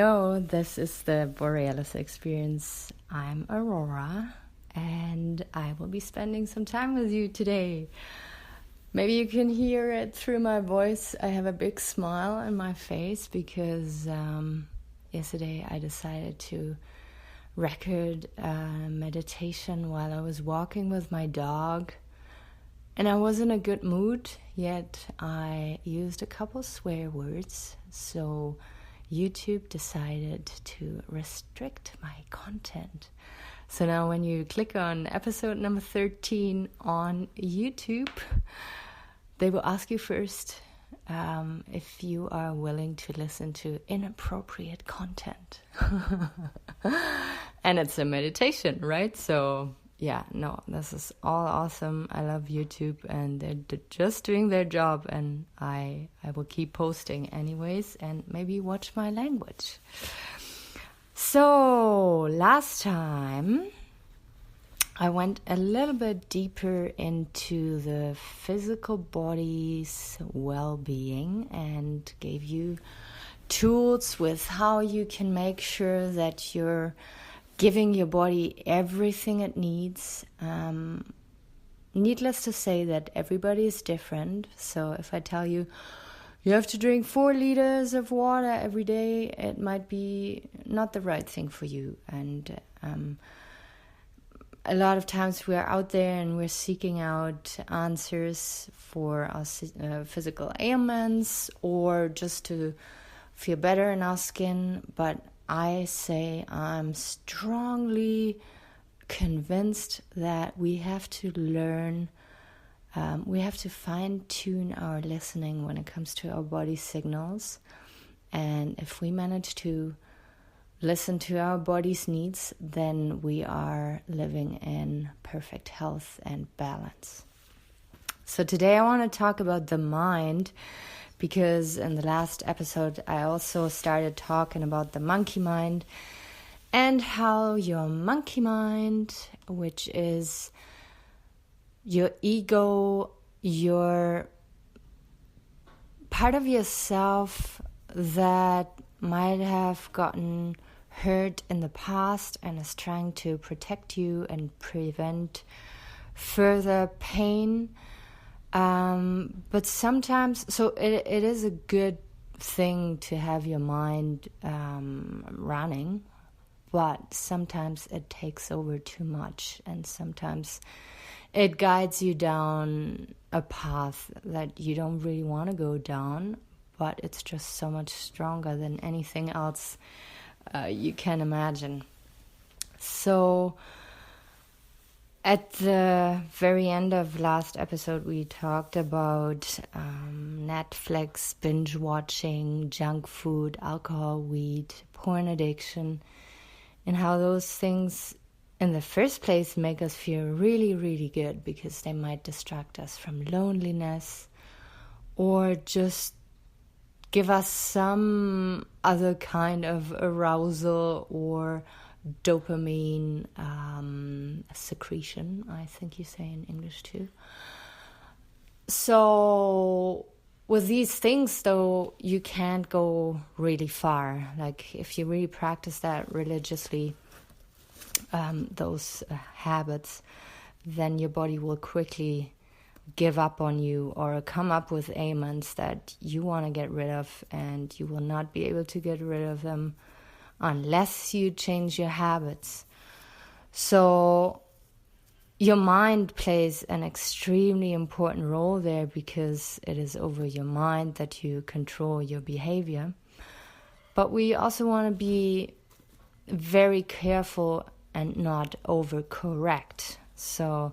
Hello, this is the Borealis Experience. I'm Aurora, and I will be spending some time with you today. Maybe you can hear it through my voice. I have a big smile on my face because yesterday I decided to record a meditation while I was walking with my dog. And I was in a good mood, yet I used a couple swear words, so YouTube decided to restrict my content. So now when you click on episode number 13 on YouTube, they will ask you first if you are willing to listen to inappropriate content. And it's a meditation, right? So yeah, no, this is all awesome. I love YouTube, and they're just doing their job, and I will keep posting anyways, and maybe watch my language. So last time I went a little bit deeper into the physical body's well-being and gave you tools with how you can make sure that you're giving your body everything it needs. Needless to say that everybody is different. So if I tell you you have to drink 4 liters of water every day, it might be not the right thing for you. And a lot of times we're out there and we're seeking out answers for our physical ailments or just to feel better in our skin. But I say I'm strongly convinced that we have to learn, we have to fine-tune our listening when it comes to our body signals. And if we manage to listen to our body's needs, then we are living in perfect health and balance. So today I want to talk about the mind, because in the last episode I also started talking about the monkey mind and how your monkey mind, which is your ego, your part of yourself that might have gotten hurt in the past and is trying to protect you and prevent further pain. But sometimes, so it is a good thing to have your mind running, but sometimes it takes over too much, and sometimes it guides you down a path that you don't really want to go down, but it's just so much stronger than anything else you can imagine. So at the very end of last episode, we talked about Netflix, binge watching, junk food, alcohol, weed, porn addiction, and how those things in the first place make us feel really, really good because they might distract us from loneliness or just give us some other kind of arousal or dopamine secretion, I think you say in English too. So with these things, though, you can't go really far. Like if you really practice that religiously, those habits, then your body will quickly give up on you or come up with ailments that you want to get rid of, and you will not be able to get rid of them unless you change your habits. So your mind plays an extremely important role there, because it is over your mind that you control your behavior. But we also want to be very careful and not overcorrect. So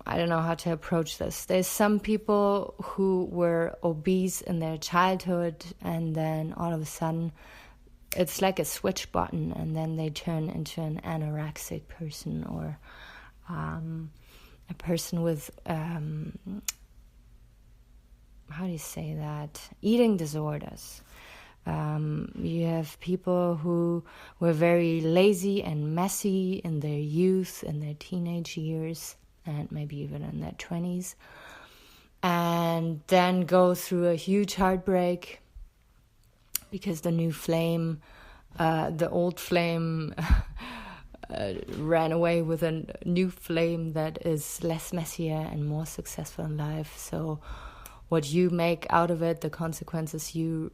I don't know how to approach this. There's some people who were obese in their childhood, and then all of a sudden it's like a switch button, and then they turn into an anorexic person or a person with, how do you say that? Eating disorders. You have people who were very lazy and messy in their youth, in their teenage years, and maybe even in their 20s, and then go through a huge heartbreak because the new flame, the old flame ran away with a new flame that is less messier and more successful in life. So what you make out of it, the consequences you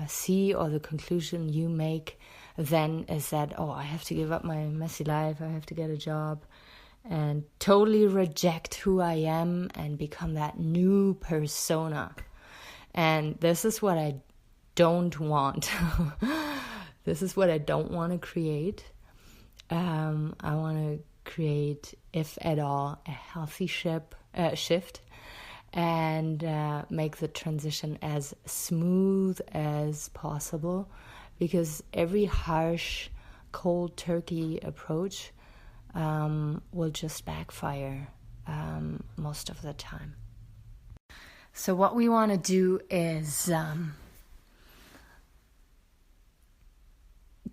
see, or the conclusion you make then is that, oh, I have to give up my messy life, I have to get a job, and totally reject who I am and become that new persona. And this is what I don't want. This is what I don't want to create. I want to create, if at all, a healthy shift, and make the transition as smooth as possible, because every harsh, cold turkey approach will just backfire most of the time. So what we want to do is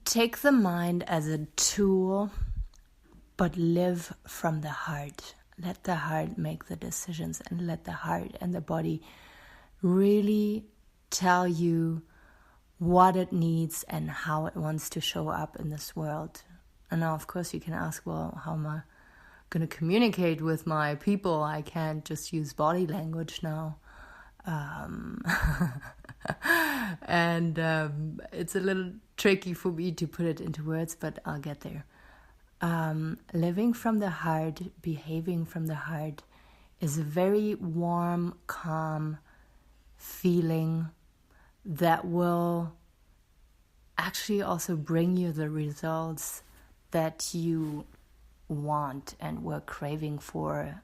take the mind as a tool, but live from the heart. Let the heart make the decisions, and let the heart and the body really tell you what it needs and how it wants to show up in this world. And now, of course, you can ask, well, how am I going to communicate with my people? I can't just use body language now. And it's a little tricky for me to put it into words, but I'll get there. Living from the heart, behaving from the heart is a very warm, calm feeling that will actually also bring you the results that you want and were craving for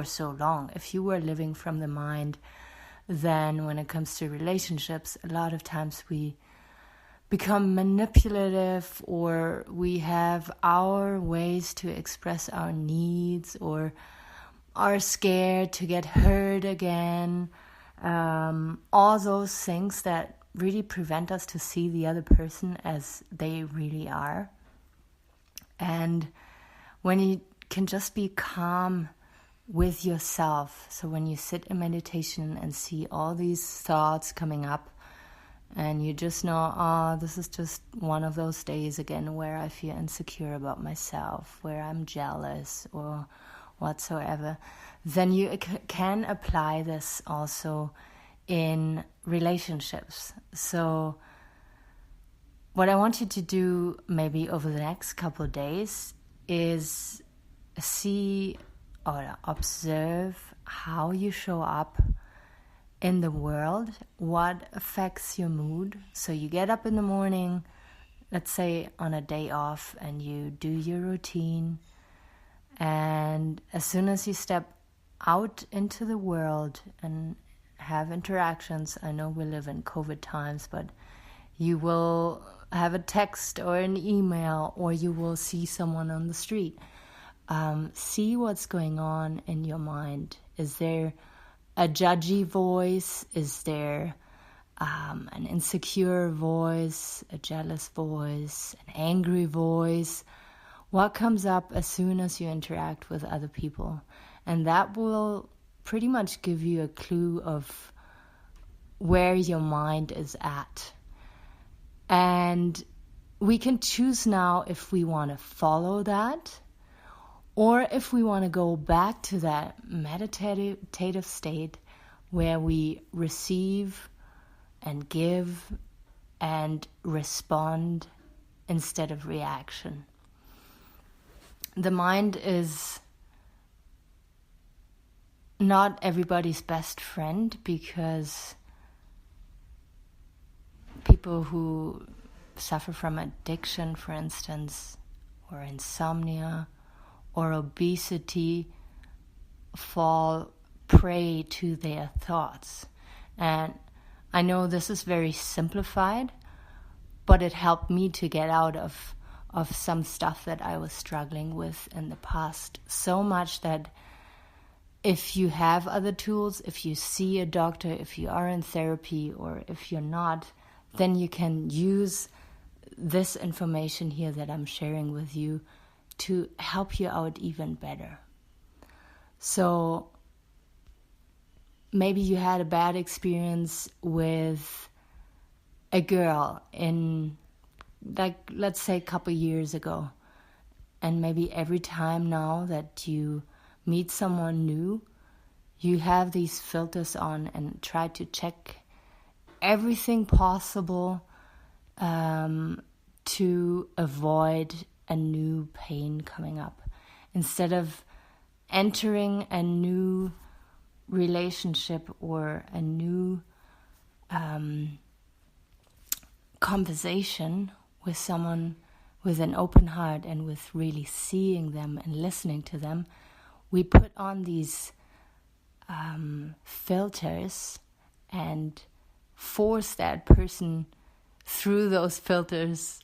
so long. If you were living from the mind, then when it comes to relationships, a lot of times we become manipulative, or we have our ways to express our needs, or are scared to get hurt again. All those things that really prevent us to see the other person as they really are. And when you can just be calm with yourself, so when you sit in meditation and see all these thoughts coming up, and you just know, this is just one of those days again where I feel insecure about myself, where I'm jealous or whatsoever, then you can apply this also in relationships. So what I want you to do maybe over the next couple of days is see or observe how you show up in the world, what affects your mood. So you get up in the morning, let's say on a day off, and you do your routine. And as soon as you step out into the world and have interactions, I know we live in COVID times, but you will have a text or an email, or you will see someone on the street. See what's going on in your mind. Is there a judgy voice? Is there an insecure voice, a jealous voice, an angry voice? What comes up as soon as you interact with other people? And that will pretty much give you a clue of where your mind is at. And we can choose now if we want to follow that, or if we want to go back to that meditative state where we receive and give and respond instead of reaction. The mind is not everybody's best friend, because people who suffer from addiction, for instance, or insomnia, or obesity fall prey to their thoughts. And I know this is very simplified, but it helped me to get out of some stuff that I was struggling with in the past so much that if you have other tools, if you see a doctor, if you are in therapy, or if you're not, then you can use this information here that I'm sharing with you to help you out even better. So maybe you had a bad experience with a girl in, like, let's say a couple years ago, and maybe every time now that you meet someone new, you have these filters on and try to check everything possible to avoid a new pain coming up. Instead of entering a new relationship or a new conversation with someone with an open heart and with really seeing them and listening to them, we put on these filters and force that person through those filters.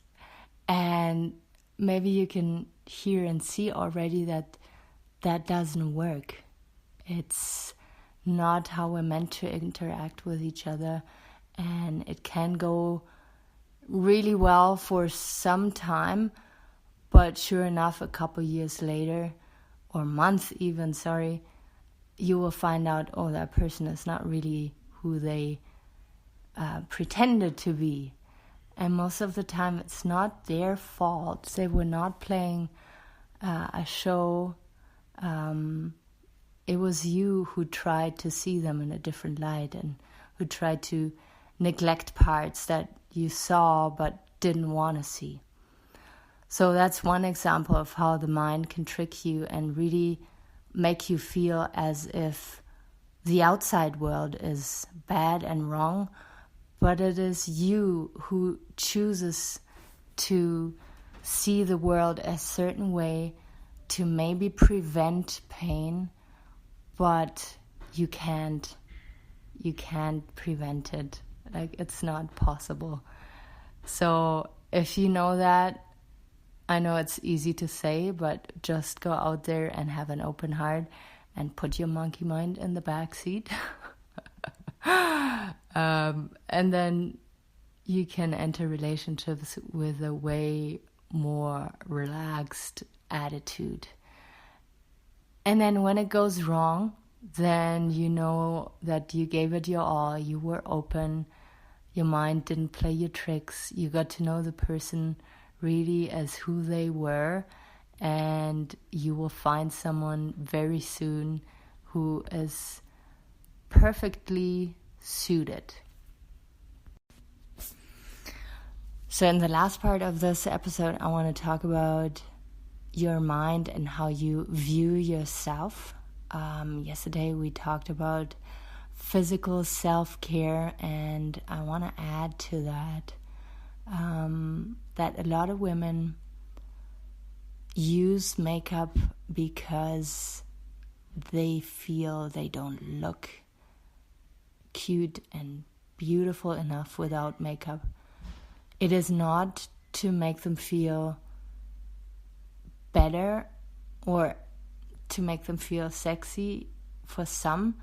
And maybe you can hear and see already that that doesn't work. It's not how we're meant to interact with each other, and it can go really well for some time, but sure enough, a couple years later, or months even, you will find out, oh, that person is not really who they pretended to be. And most of the time it's not their fault. They were not playing a show. It was you who tried to see them in a different light and who tried to neglect parts that you saw but didn't want to see. So that's one example of how the mind can trick you and really make you feel as if the outside world is bad and wrong, but it is you who chooses to see the world a certain way to maybe prevent pain, but you can't prevent it. Like, it's not possible. So if you know that, I know it's easy to say, but just go out there and have an open heart and put your monkey mind in the back seat. And then you can enter relationships with a way more relaxed attitude. And then when it goes wrong, then you know that you gave it your all, you were open, your mind didn't play your tricks, you got to know the person really as who they were, and you will find someone very soon who is perfectly suited. So in the last part of this episode, I want to talk about your mind and how you view yourself. Yesterday we talked about physical self-care, and I want to add to that that a lot of women use makeup because they feel they don't look cute and beautiful enough without makeup. It is not to make them feel better or to make them feel sexy for some,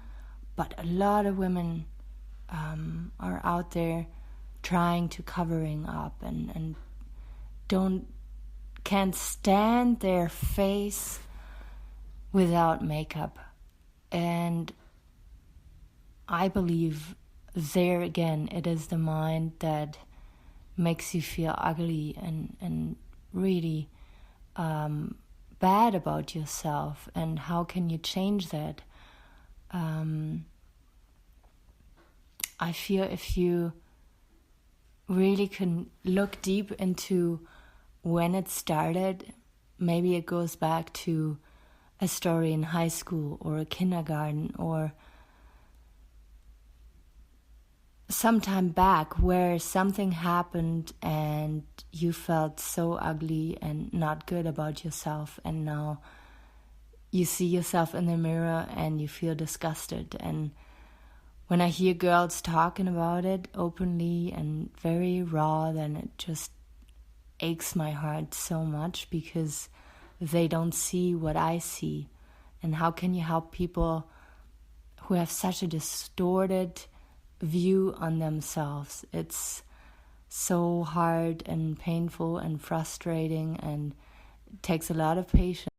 but a lot of women are out there trying to covering up and can't stand their face without makeup. And I believe there again, it is the mind that makes you feel ugly and really bad about yourself. And how can you change that? I feel if you really can look deep into when it started, maybe it goes back to a story in high school or a kindergarten or sometime back where something happened and you felt so ugly and not good about yourself, and now you see yourself in the mirror and you feel disgusted. And when I hear girls talking about it openly and very raw, then it just aches my heart so much because they don't see what I see. And how can you help people who have such a distorted view on themselves? It's so hard and painful and frustrating, and it takes a lot of patience.